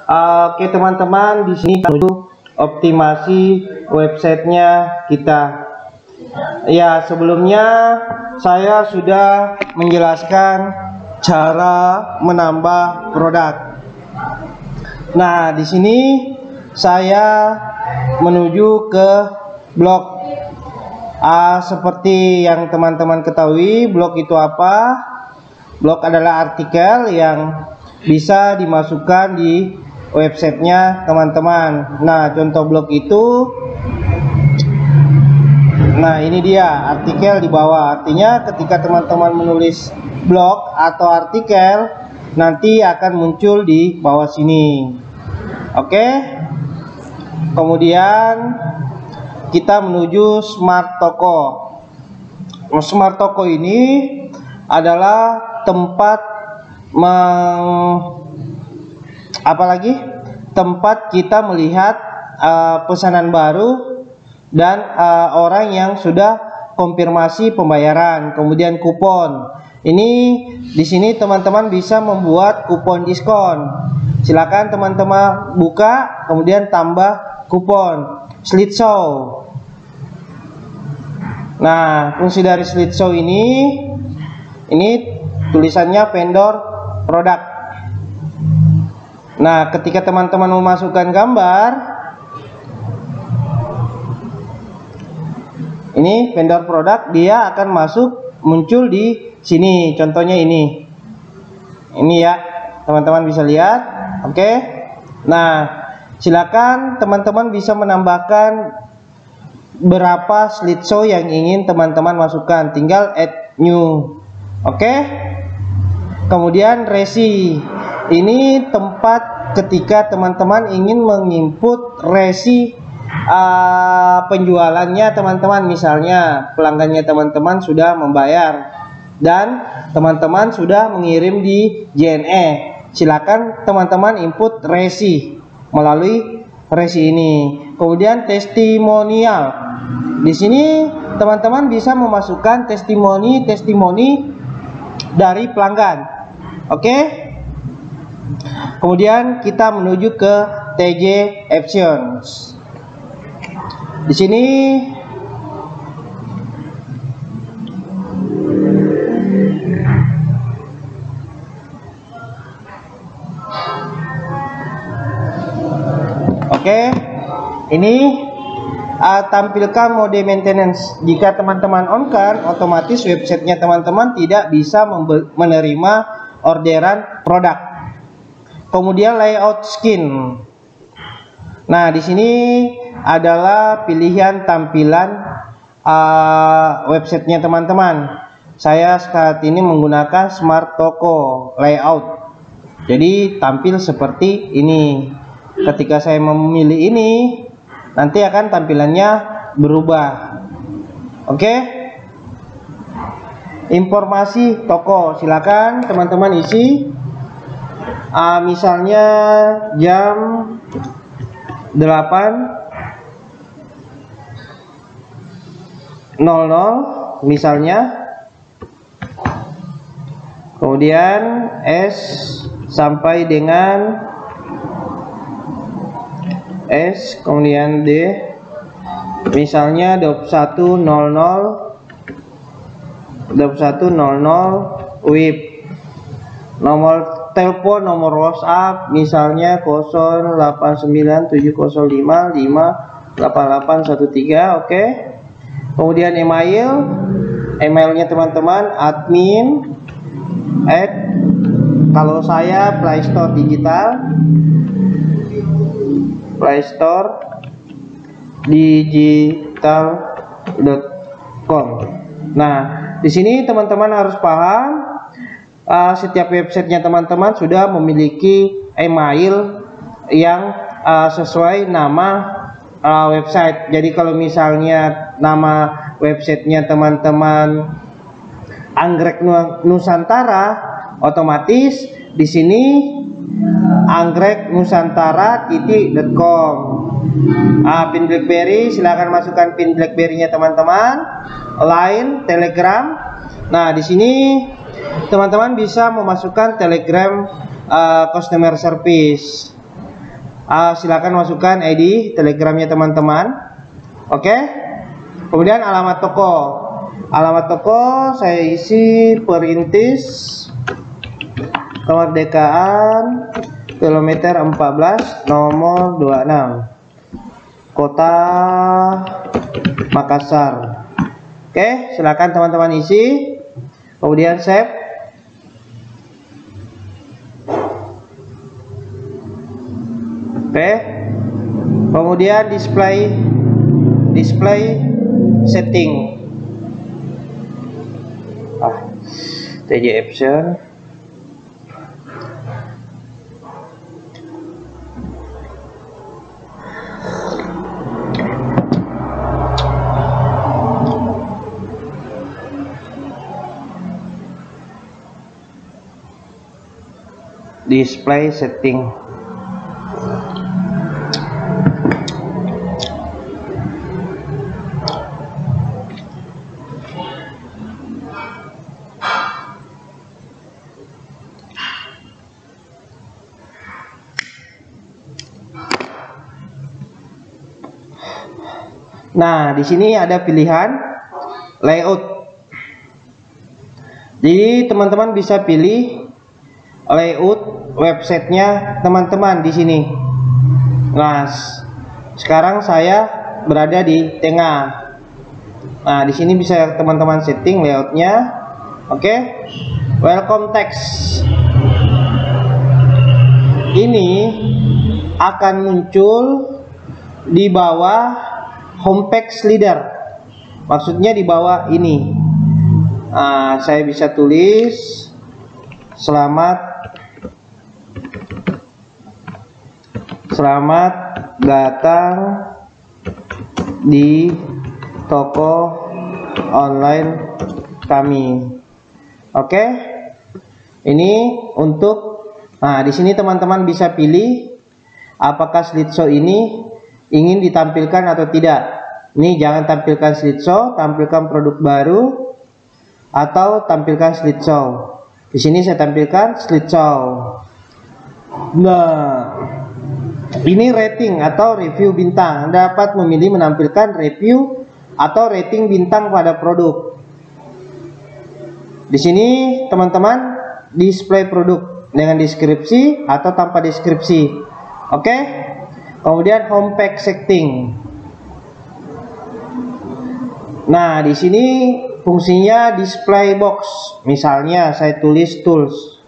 Oke teman-teman, di sini untuk optimasi websitenya kita. Ya, sebelumnya saya sudah menjelaskan cara menambah produk. Nah, di sini saya menuju ke blog. Seperti yang teman-teman ketahui, blog itu apa? Blog adalah artikel yang bisa dimasukkan di websitenya teman-teman. Nah, contoh blog itu, nah ini dia artikel di bawah. Artinya ketika teman-teman menulis blog atau artikel, nanti akan muncul di bawah sini. Oke. Kemudian kita menuju Smart Toko. Smart Toko ini adalah tempat tempat kita melihat pesanan baru dan orang yang sudah konfirmasi pembayaran, kemudian kupon. Ini di sini teman-teman bisa membuat kupon diskon. Silakan teman-teman buka, kemudian tambah kupon slideshow. Nah, fungsi dari slideshow ini tulisannya vendor produk. Nah, ketika teman-teman memasukkan gambar, ini vendor produk, dia akan muncul di sini. Contohnya ini ya, teman-teman bisa lihat. Oke. Nah, silakan teman-teman bisa menambahkan berapa slideshow yang ingin teman-teman masukkan, tinggal add new. Oke. Kemudian resi, ini tempat ketika teman-teman ingin menginput resi penjualannya teman-teman. Misalnya pelanggannya teman-teman sudah membayar dan teman-teman sudah mengirim di JNE, silakan teman-teman input resi melalui resi ini. Kemudian testimonial, di sini teman-teman bisa memasukkan testimoni dari pelanggan. Oke. Kemudian kita menuju ke TG Actions. Di sini ini tampilkan mode maintenance. Jika teman-teman on-kan, otomatis websitenya teman-teman tidak bisa menerima orderan produk. Kemudian layout skin. Nah, di sini adalah pilihan tampilan websitenya teman-teman. Saya saat ini menggunakan Smart Toko layout. Jadi tampil seperti ini. Ketika saya memilih ini, nanti akan tampilannya berubah. Oke. Informasi toko, silakan teman-teman isi. Misalnya jam 8.00 misalnya. Kemudian S sampai dengan S, kemudian D, misalnya 21.00 WIB. Nomor telepon, nomor WhatsApp misalnya 089705588813. Oke. Kemudian emailnya teman-teman admin kalau saya Playstore digital.com. Nah, di sini teman-teman harus paham, setiap websitenya teman-teman sudah memiliki email yang sesuai nama website. Jadi kalau misalnya nama websitenya teman-teman Anggrek Nusantara, otomatis di sini anggreknusantara.com. Pin BlackBerry, silahkan masukkan pin BlackBerry-nya teman-teman. Line, Telegram. Nah, di sini teman-teman bisa memasukkan Telegram customer service. Silakan masukkan ID Telegramnya teman-teman. Oke. Kemudian alamat toko. Alamat toko saya isi Perintis Kemerdekaan kilometer 14 nomor 26 Kota Makassar. Oke, silakan teman-teman isi. Kemudian save. Oke. Kemudian display setting. TJ option. Display setting. Nah, di sini ada pilihan layout. Jadi teman-teman bisa pilih layout websitenya teman-teman di sini. Nah, sekarang saya berada di tengah. Nah, di sini bisa teman-teman setting layoutnya. Oke. Welcome text. Ini akan muncul di bawah homepage leader, maksudnya di bawah ini. Saya bisa tulis selamat datang di toko online kami. Oke, ini untuk di sini teman-teman bisa pilih apakah slideshow ini ingin ditampilkan atau tidak. Ini jangan tampilkan slideshow, tampilkan produk baru, atau tampilkan slideshow. Di sini saya tampilkan slideshow. Nah, ini rating atau review bintang. Anda dapat memilih menampilkan review atau rating bintang pada produk. Di sini teman-teman display produk dengan deskripsi atau tanpa deskripsi. Oke. Kemudian homepage setting. Nah, di sini fungsinya display box. Misalnya saya tulis tools.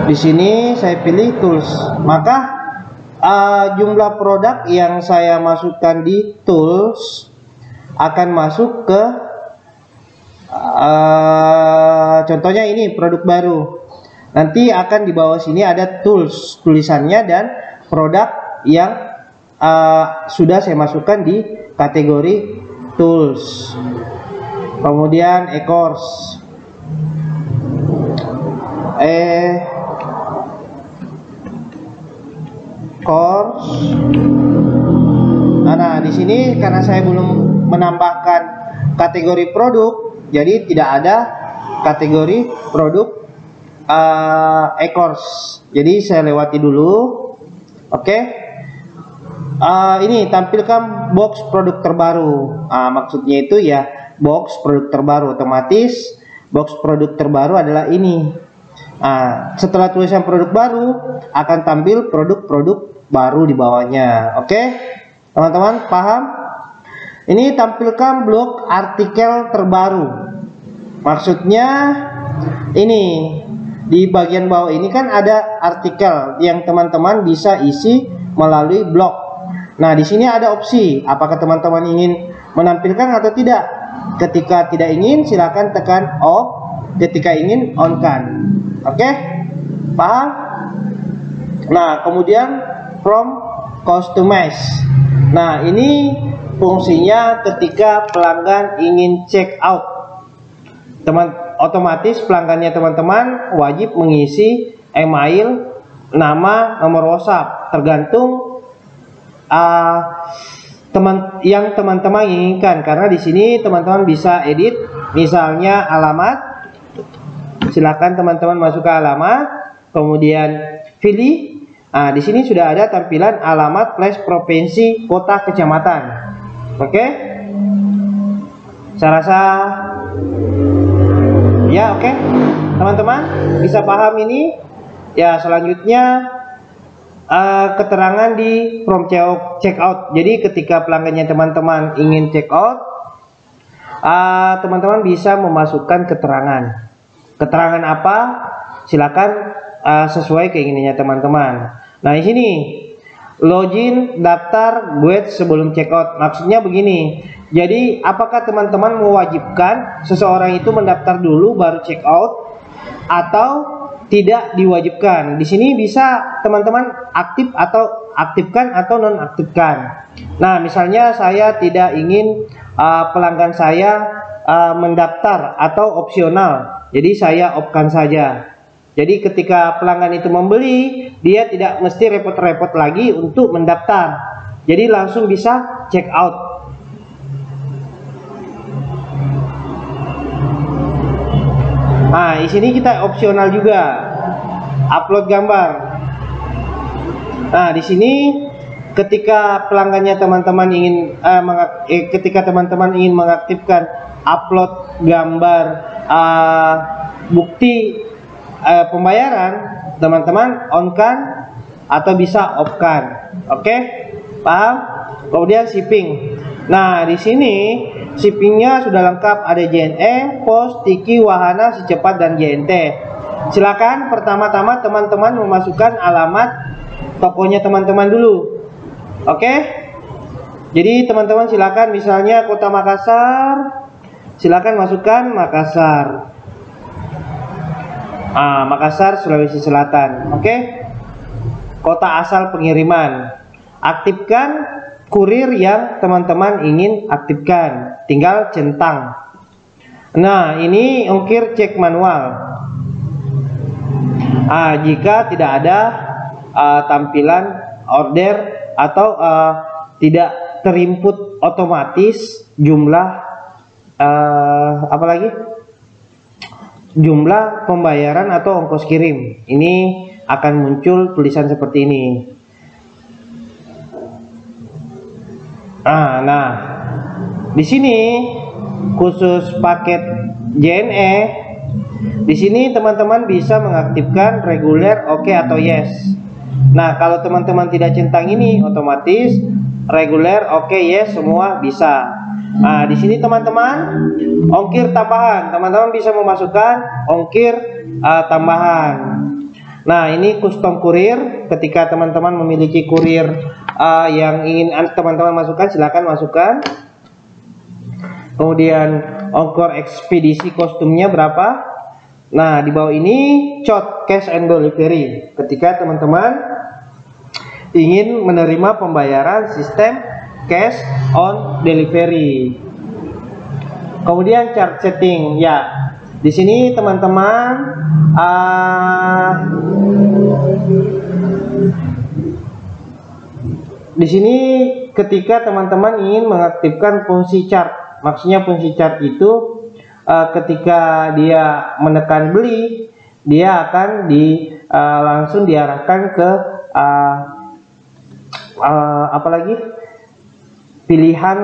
Di sini saya pilih tools. Maka jumlah produk yang saya masukkan di tools akan masuk ke contohnya ini produk baru. Nanti akan di bawah sini ada tools tulisannya dan produk yang sudah saya masukkan di kategori tools. Kemudian e-course, Nah, di sini karena saya belum menambahkan kategori produk, jadi tidak ada kategori produk e-course. Jadi saya lewati dulu. Oke. Ini tampilkan box produk terbaru. Maksudnya itu ya box produk terbaru, otomatis box produk terbaru adalah ini. Setelah tulisan produk baru akan tampil produk-produk baru di bawahnya. Oke, teman-teman paham? Ini tampilkan blog artikel terbaru. Maksudnya ini di bagian bawah ini kan ada artikel yang teman-teman bisa isi melalui blog. Nah, di sini ada opsi apakah teman-teman ingin menampilkan atau tidak. Ketika tidak ingin, silakan tekan off. Ketika ingin, on kan. Oke, paham? Nah, kemudian from customize. Nah, ini fungsinya ketika pelanggan ingin check out. Otomatis pelanggannya teman-teman wajib mengisi email, nama, nomor WhatsApp, tergantung yang teman-teman inginkan. Karena di sini teman-teman bisa edit, misalnya alamat. Silakan teman-teman masukkan alamat. kemudian pilih. Nah, di sini sudah ada tampilan alamat flash provinsi, kota, kecamatan. Oke. Saya rasa ya oke. Teman-teman bisa paham ini? Ya, selanjutnya keterangan di from checkout. Jadi ketika pelanggannya teman-teman ingin checkout, teman-teman bisa memasukkan keterangan. Keterangan apa? Silakan sesuai keinginannya teman-teman. Nah, di sini login daftar guide sebelum checkout. Maksudnya begini. Jadi, apakah teman-teman mewajibkan seseorang itu mendaftar dulu baru checkout atau tidak diwajibkan? Di sini bisa teman-teman aktif atau aktifkan atau nonaktifkan. Nah, misalnya saya tidak ingin pelanggan saya mendaftar atau opsional. Jadi saya off-kan saja. Jadi ketika pelanggan itu membeli, dia tidak mesti repot-repot lagi untuk mendaftar. Jadi langsung bisa check out. Nah, di sini kita opsional juga upload gambar. Nah, di sini ketika pelanggannya teman-teman ingin ketika teman-teman ingin mengaktifkan upload gambar bukti pembayaran, teman-teman on-kan atau bisa off-kan. Oke? Paham? Kemudian shipping. Nah, di sini shippingnya sudah lengkap, ada JNE, pos, tiki, wahana, si cepat, dan JNT. Silakan pertama-tama teman-teman memasukkan alamat tokonya teman-teman dulu. Oke? Jadi teman-teman silakan, misalnya kota Makassar, silakan masukkan Makassar. Makassar, Sulawesi Selatan. Oke? Kota asal pengiriman. Aktifkan kurir yang teman-teman ingin aktifkan, tinggal centang. Nah, ini ongkir cek manual. Jika tidak ada tampilan order atau tidak terinput otomatis jumlah jumlah pembayaran atau ongkos kirim, ini akan muncul tulisan seperti ini. Nah, di sini khusus paket JNE, di sini teman-teman bisa mengaktifkan reguler, oke, atau yes. Nah, kalau teman-teman tidak centang ini, otomatis reguler, oke, yes, semua bisa. Nah, di sini teman-teman ongkir tambahan, teman-teman bisa memasukkan ongkir tambahan. Nah, ini custom kurir. Ketika teman-teman memiliki kurir yang ingin teman-teman masukkan, silakan masukkan. Kemudian ongkir ekspedisi kostumnya berapa? Nah, di bawah ini COD, cash and delivery. Ketika teman-teman ingin menerima pembayaran sistem cash on delivery. Kemudian chart setting, ya. Di sini teman-teman di sini ketika teman-teman ingin mengaktifkan fungsi chart, maksudnya fungsi chart itu ketika dia menekan beli, dia akan langsung diarahkan ke pilihan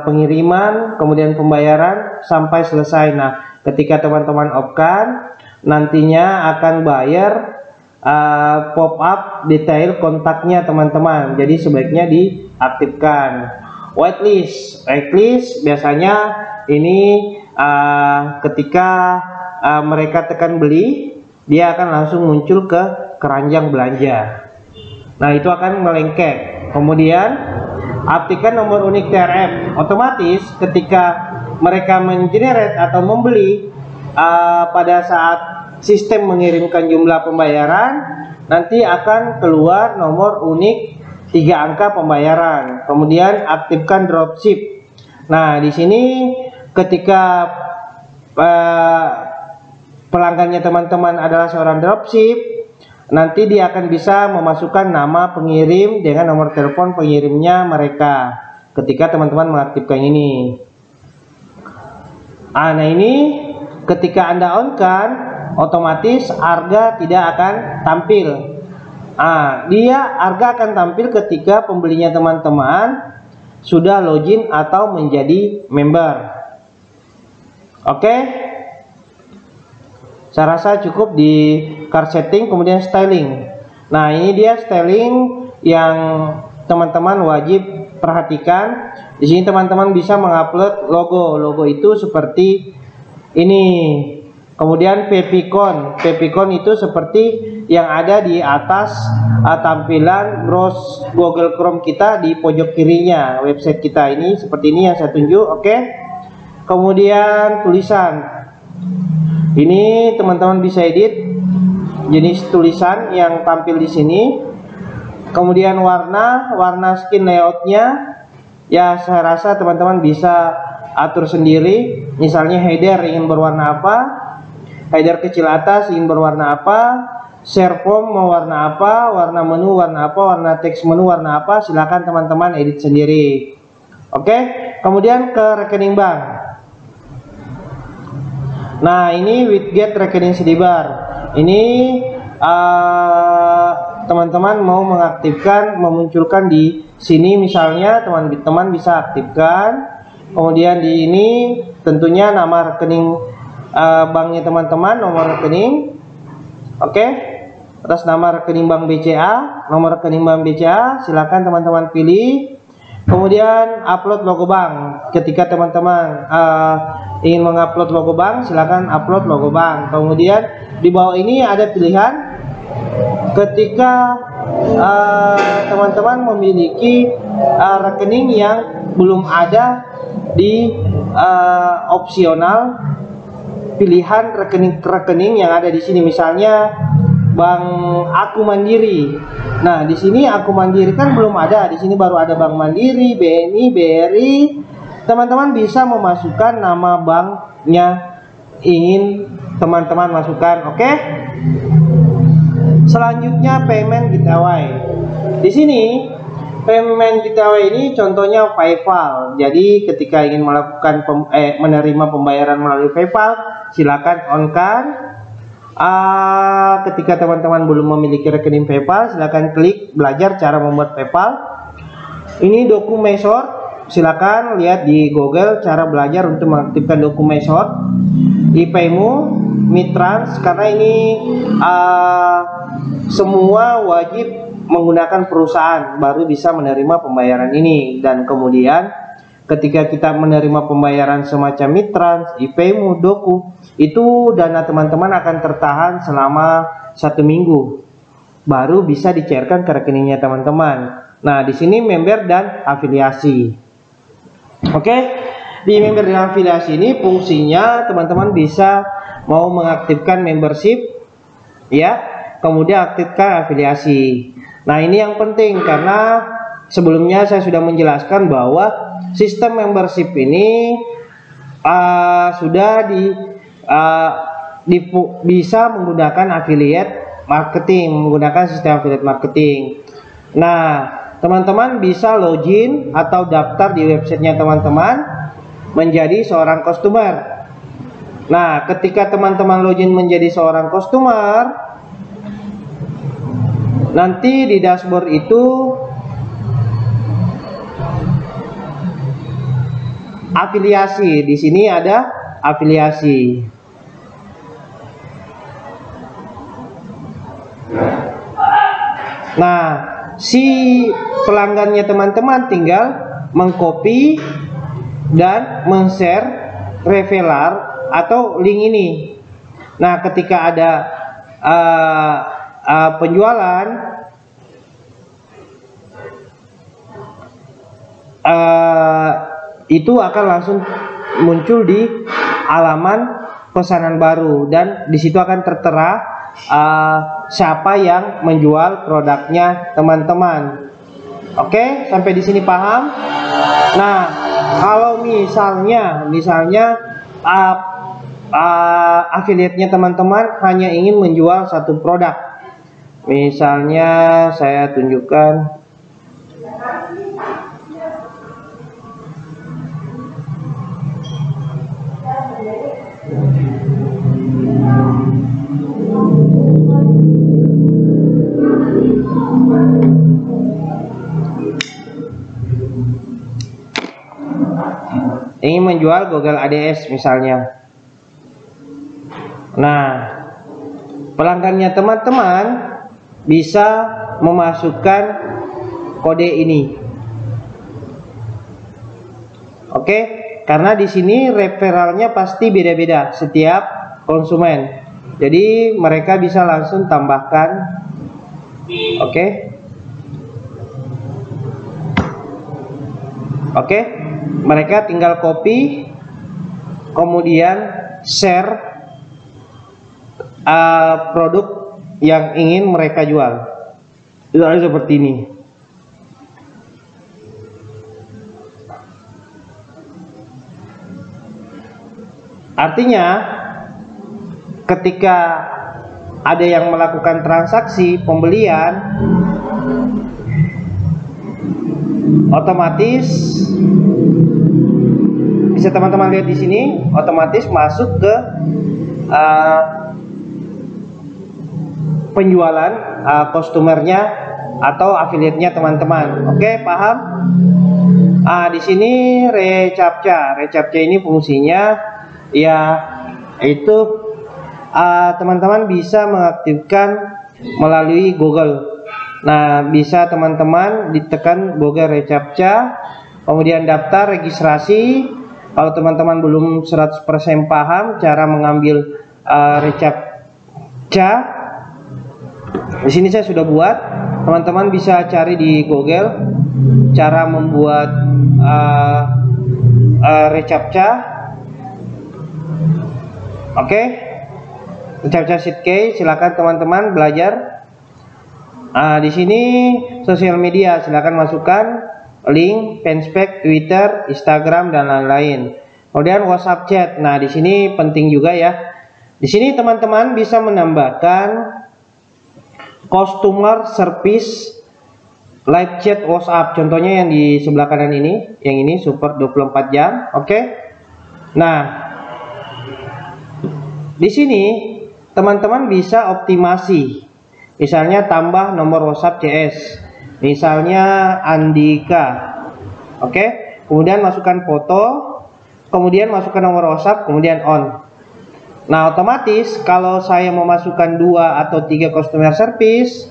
pengiriman, kemudian pembayaran sampai selesai. Nah, ketika teman-teman off-kan, nantinya akan bayar pop up detail kontaknya teman-teman. Jadi sebaiknya diaktifkan. Whitelist biasanya ini ketika mereka tekan beli, dia akan langsung muncul ke keranjang belanja. Nah, itu akan melengket. Kemudian aktifkan nomor unik TRF. Otomatis ketika mereka mengenerate atau membeli pada saat sistem mengirimkan jumlah pembayaran, nanti akan keluar nomor unik 3 angka pembayaran. Kemudian aktifkan dropship. Nah, di sini ketika pelanggannya teman-teman adalah seorang dropship, nanti dia akan bisa memasukkan nama pengirim dengan nomor telepon pengirimnya mereka ketika teman-teman mengaktifkan ini. Nah, ini ketika Anda on-kan, otomatis harga tidak akan tampil. Harga akan tampil ketika pembelinya teman-teman sudah login atau menjadi member. Oke, saya rasa cukup di card setting, kemudian styling. Nah, ini dia styling yang teman-teman wajib perhatikan. Di sini teman-teman bisa mengupload logo. Logo itu seperti ini. Kemudian favicon itu seperti yang ada di atas tampilan browse Google Chrome kita di pojok kirinya website kita ini, seperti ini yang saya tunjuk. Oke. Kemudian tulisan. Ini teman-teman bisa edit jenis tulisan yang tampil di sini. Kemudian warna skin layoutnya ya saya rasa teman-teman bisa atur sendiri. Misalnya header ingin berwarna apa, header kecil atas ingin berwarna apa, share form mau warna apa, warna menu warna apa, warna teks menu warna apa, silakan teman-teman edit sendiri. Oke, kemudian ke rekening bank. Nah, ini widget rekening Sidibar. Ini teman-teman mau mengaktifkan, memunculkan di sini, misalnya teman-teman bisa aktifkan. Kemudian di ini tentunya nama rekening banknya teman-teman, nomor rekening. Oke, atas nama rekening bank BCA, nomor rekening bank BCA, silakan teman-teman pilih. Kemudian upload logo bank. Ketika teman-teman ingin mengupload logo bank, silakan upload logo bank. Kemudian di bawah ini ada pilihan. Ketika teman-teman memiliki rekening yang belum ada di opsional pilihan rekening yang ada di sini, misalnya Bank Aku Mandiri. Nah, di sini Aku Mandiri kan belum ada, di sini baru ada Bank Mandiri, BNI, BRI. Teman-teman bisa memasukkan nama banknya ingin teman-teman masukkan. Oke. Selanjutnya payment gateway. Di sini payment gateway ini contohnya PayPal. Jadi ketika ingin melakukan menerima pembayaran melalui PayPal, silakan on kan. Ketika teman-teman belum memiliki rekening PayPal, silakan klik belajar cara membuat PayPal. Ini Dokumesort, silakan lihat di Google cara belajar untuk mengaktifkan Dokumesort. IPayMu, Mitrans, karena ini semua wajib menggunakan perusahaan baru bisa menerima pembayaran ini. Dan kemudian ketika kita menerima pembayaran semacam Mitrans, IPayMu, Doku, itu dana teman-teman akan tertahan selama 1 minggu, baru bisa dicairkan ke rekeningnya teman-teman. Nah, di sini member dan afiliasi. Oke, di member dan afiliasi ini fungsinya teman-teman bisa mau mengaktifkan membership, ya, kemudian aktifkan afiliasi. Nah, ini yang penting karena sebelumnya saya sudah menjelaskan bahwa sistem membership ini sudah bisa menggunakan affiliate marketing, menggunakan sistem affiliate marketing. Nah, teman-teman bisa login atau daftar di websitenya teman-teman menjadi seorang customer. Nah, ketika teman-teman login menjadi seorang customer, nanti di dashboard itu afiliasi. Di sini ada afiliasi. Nah, si pelanggannya teman-teman tinggal mengcopy dan men-share referral atau link ini. Nah, ketika ada penjualan, itu akan langsung muncul di halaman pesanan baru dan di situ akan tertera siapa yang menjual produknya teman-teman. Oke, sampai di sini paham? Nah, kalau misalnya affiliate-nya teman-teman hanya ingin menjual satu produk, misalnya saya tunjukkan. ingin menjual Google ADS misalnya. Nah, pelanggannya teman-teman bisa memasukkan kode ini. Oke, karena di sini referralnya pasti beda-beda setiap konsumen. Jadi mereka bisa langsung tambahkan. Oke. Oke, mereka tinggal copy, kemudian share produk yang ingin mereka jual. Itu seperti ini. Artinya ketika ada yang melakukan transaksi pembelian, otomatis bisa teman-teman lihat di sini, otomatis masuk ke penjualan customernya atau affiliate-nya teman-teman. Oke, paham? Di sini reCAPTCHA. reCAPTCHA ini fungsinya ya itu teman-teman bisa mengaktifkan melalui Google. Nah, bisa teman-teman ditekan Google reCAPTCHA, kemudian daftar registrasi. Kalau teman-teman belum 100% paham cara mengambil reCAPTCHA, di sini saya sudah buat. Teman-teman bisa cari di Google cara membuat reCAPTCHA. Oke, reCAPTCHA sheet key, silakan teman-teman belajar. Di sini sosial media, silakan masukkan link, fanspage, Twitter, Instagram dan lain-lain. Kemudian WhatsApp chat. Nah, di sini penting juga ya. Di sini teman-teman bisa menambahkan customer service live chat WhatsApp. Contohnya yang di sebelah kanan ini, yang ini support 24 jam. Oke. Nah, di sini teman-teman bisa optimasi, misalnya tambah nomor WhatsApp CS, misalnya Andika. Oke, kemudian masukkan foto, kemudian masukkan nomor WhatsApp, kemudian on. Nah, otomatis kalau saya memasukkan 2 atau 3 customer service,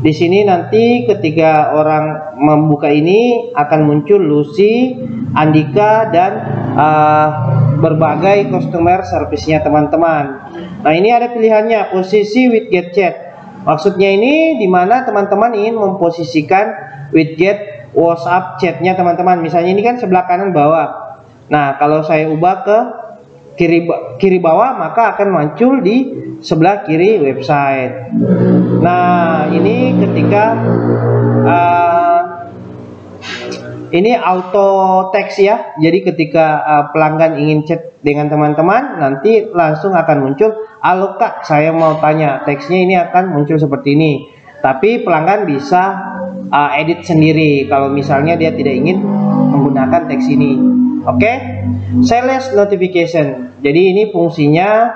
di sini nanti ketika orang membuka ini akan muncul Lucy, Andika dan berbagai customer service-nya teman-teman. Nah, ini ada pilihannya posisi widget chat. Maksudnya ini dimana teman-teman ingin memposisikan widget WhatsApp chatnya teman-teman. Misalnya ini kan sebelah kanan bawah. Nah, kalau saya ubah ke kiri bawah, maka akan muncul di sebelah kiri website. Nah, ini ketika ini auto text ya. Jadi ketika pelanggan ingin chat dengan teman-teman, nanti langsung akan muncul, "Halo Kak, saya mau tanya." Teksnya ini akan muncul seperti ini. Tapi pelanggan bisa edit sendiri kalau misalnya dia tidak ingin menggunakan teks ini. Oke. Sales notification. Jadi ini fungsinya.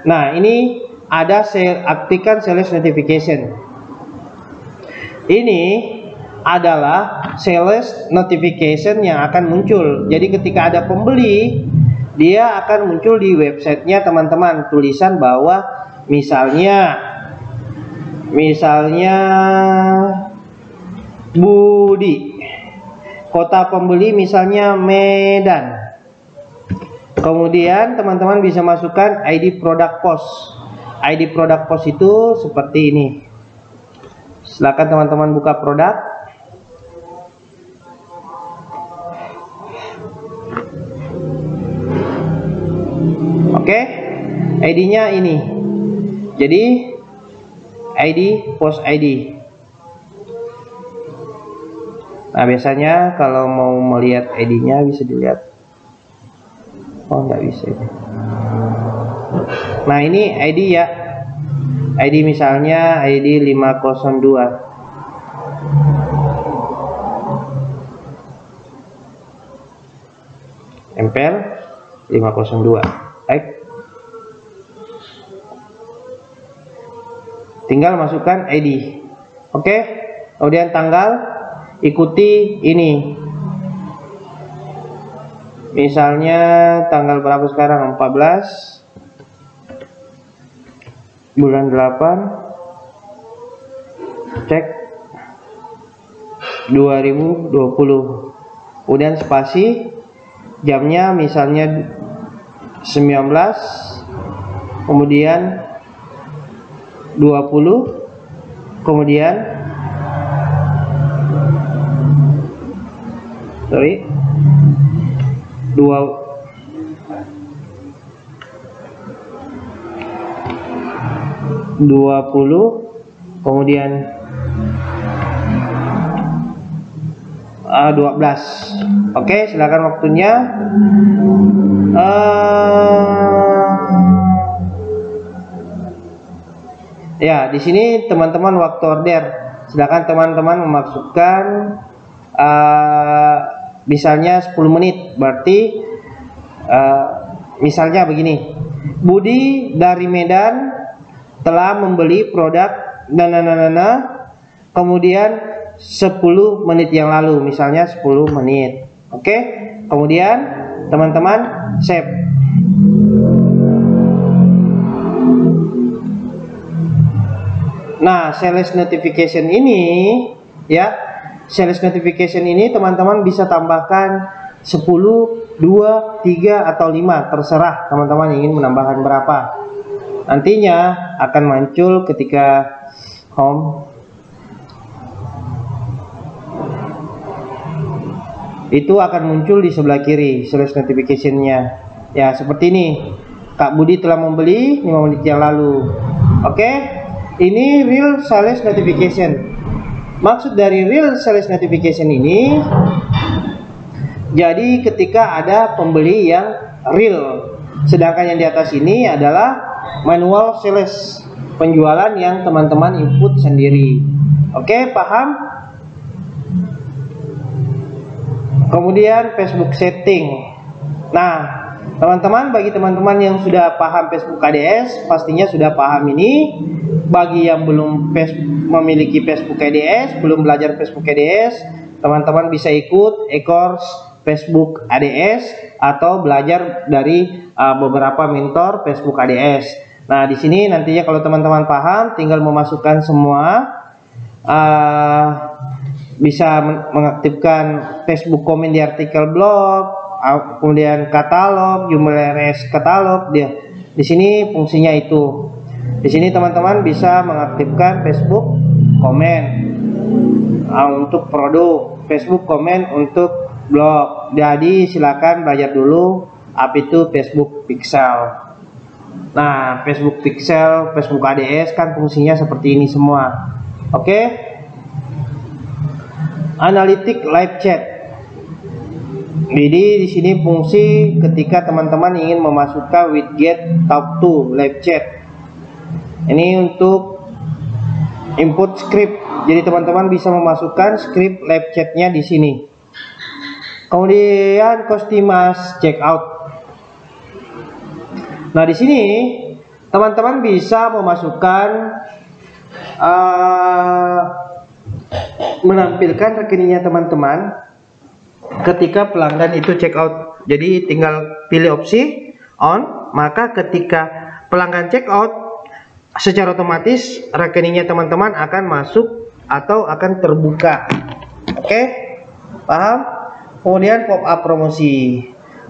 Nah, ini ada aktifkan sales notification. Ini adalah sales notification yang akan muncul. Jadi ketika ada pembeli, dia akan muncul di websitenya teman-teman, tulisan bahwa misalnya Budi, kota pembeli misalnya Medan. Kemudian teman-teman bisa masukkan ID product post. ID product post itu seperti ini. Silakan teman-teman buka produk. Oke, ID-nya ini. Jadi ID post ID. Nah, biasanya kalau mau melihat ID-nya bisa dilihat. Oh, nggak bisa ini. Nah, ini ID ya. ID misalnya ID 502. Tempel 502. Baik. Tinggal masukkan ID. Oke. Kemudian tanggal, ikuti ini. Misalnya tanggal berapa sekarang? 14 bulan 8, cek 2020, kemudian spasi, jamnya misalnya 19, kemudian 20, kemudian 20, kemudian 12. Oke, silakan waktunya. Ya, di sini teman-teman waktu order, silakan teman-teman memasukkan misalnya 10 menit, berarti misalnya begini, Budi dari Medan telah membeli produk kemudian 10 menit yang lalu, misalnya 10 menit. Oke, kemudian teman-teman save. Nah, sales notification ini ya, sales notification ini teman-teman bisa tambahkan 10, 2, 3 atau 5, terserah teman-teman ingin menambahkan berapa. Nantinya akan muncul ketika home, itu akan muncul di sebelah kiri sales notification-nya. Ya, seperti ini. Kak Budi telah membeli 5 menit yang lalu. Oke, ini real sales notification. Maksud dari real sales notification ini, jadi ketika ada pembeli yang real, sedangkan yang di atas ini adalah manual sales, penjualan yang teman-teman input sendiri. Oke, paham? Kemudian Facebook setting. Nah, teman-teman, bagi teman-teman yang sudah paham Facebook ADS, pastinya sudah paham ini. Bagi yang belum memiliki Facebook ADS, belum belajar Facebook ADS, teman-teman bisa ikut e-course Facebook ADS atau belajar dari beberapa mentor Facebook ADS. Nah, di sini nantinya kalau teman-teman paham, tinggal memasukkan semua, bisa mengaktifkan Facebook komen di artikel blog, kemudian katalog, jumlah RS katalog. Dia di sini fungsinya itu. Di sini teman-teman bisa mengaktifkan Facebook komen untuk produk, Facebook komen untuk blog. Jadi silakan belajar dulu apa itu Facebook Pixel. Nah, Facebook Pixel, Facebook ADS kan fungsinya seperti ini semua. Oke. Analytic live chat. Jadi di sini fungsi ketika teman-teman ingin memasukkan widget talk to live chat. Ini untuk input script. Jadi teman-teman bisa memasukkan script live chatnya di sini. Kemudian customize checkout. Nah, di sini teman-teman bisa memasukkan menampilkan rekeningnya teman-teman ketika pelanggan itu check out. Jadi tinggal pilih opsi on, maka ketika pelanggan check out, secara otomatis rekeningnya teman-teman akan masuk atau akan terbuka. Oke, paham? Kemudian pop up promosi.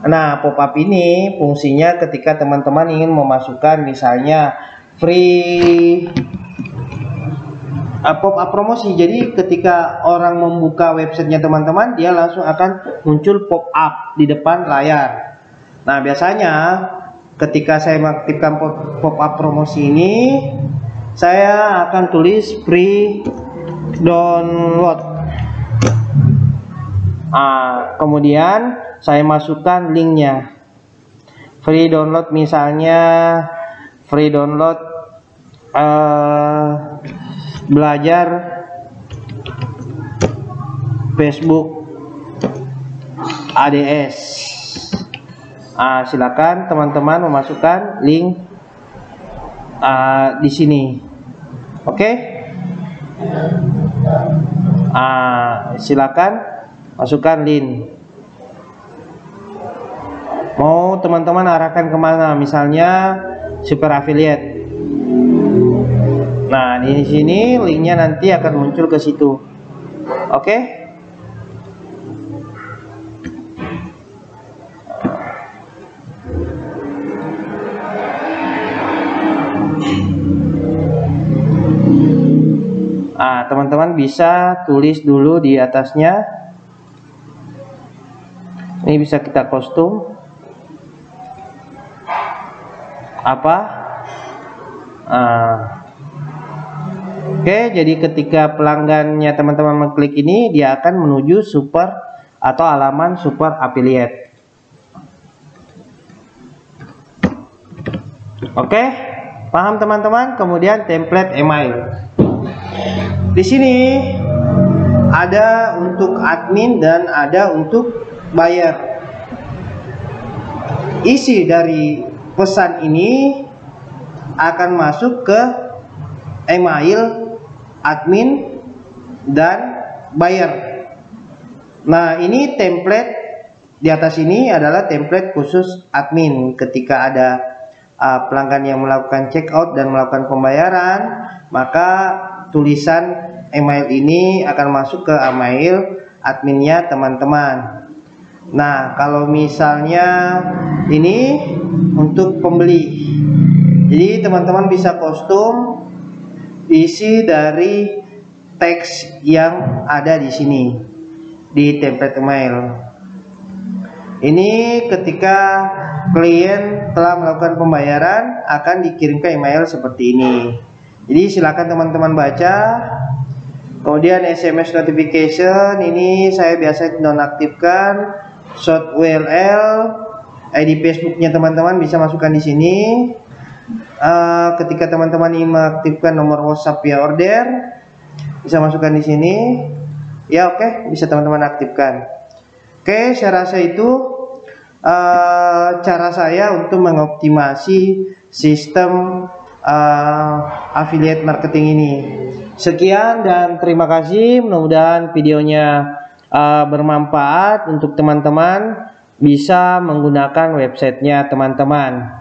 Nah, pop up ini fungsinya ketika teman-teman ingin memasukkan misalnya free pop up promosi. Jadi ketika orang membuka websitenya teman-teman, dia langsung akan muncul pop up di depan layar. Nah, biasanya ketika saya mengaktifkan pop up promosi ini, saya akan tulis free download. Kemudian saya masukkan linknya. Free download, misalnya free download belajar Facebook ADS. Silakan teman-teman memasukkan link di sini. Oke. Silakan masukkan link. mau teman-teman arahkan kemana, misalnya super affiliate. Nah, di sini linknya nanti akan muncul ke situ. Oke. Nah, teman-teman bisa tulis dulu di atasnya. Ini bisa kita kostum. Apa? Oke, jadi ketika pelanggannya teman-teman mengklik ini, dia akan menuju super atau halaman super affiliate. Oke, paham teman-teman? Kemudian template email. Di sini ada untuk admin dan ada untuk buyer. Isi dari pesan ini akan masuk ke email admin dan buyer. Nah, ini template di atas ini adalah template khusus admin. Ketika ada pelanggan yang melakukan checkout dan melakukan pembayaran, maka tulisan email ini akan masuk ke email adminnya teman-teman. Nah, kalau misalnya ini untuk pembeli, jadi teman-teman bisa kostum isi dari teks yang ada di sini di template email. Ini ketika klien telah melakukan pembayaran akan dikirim ke email seperti ini. Jadi silakan teman-teman baca. Kemudian SMS notification ini saya biasa nonaktifkan. Short URL, ID Facebooknya teman-teman bisa masukkan di sini. Ketika teman-teman ingin mengaktifkan nomor WhatsApp via order, bisa masukkan di sini. Ya, oke, bisa teman-teman aktifkan. Oke, saya rasa itu cara saya untuk mengoptimasi sistem affiliate marketing ini. Sekian dan terima kasih. Mudah-mudahan videonya bermanfaat untuk teman-teman bisa menggunakan websitenya teman-teman.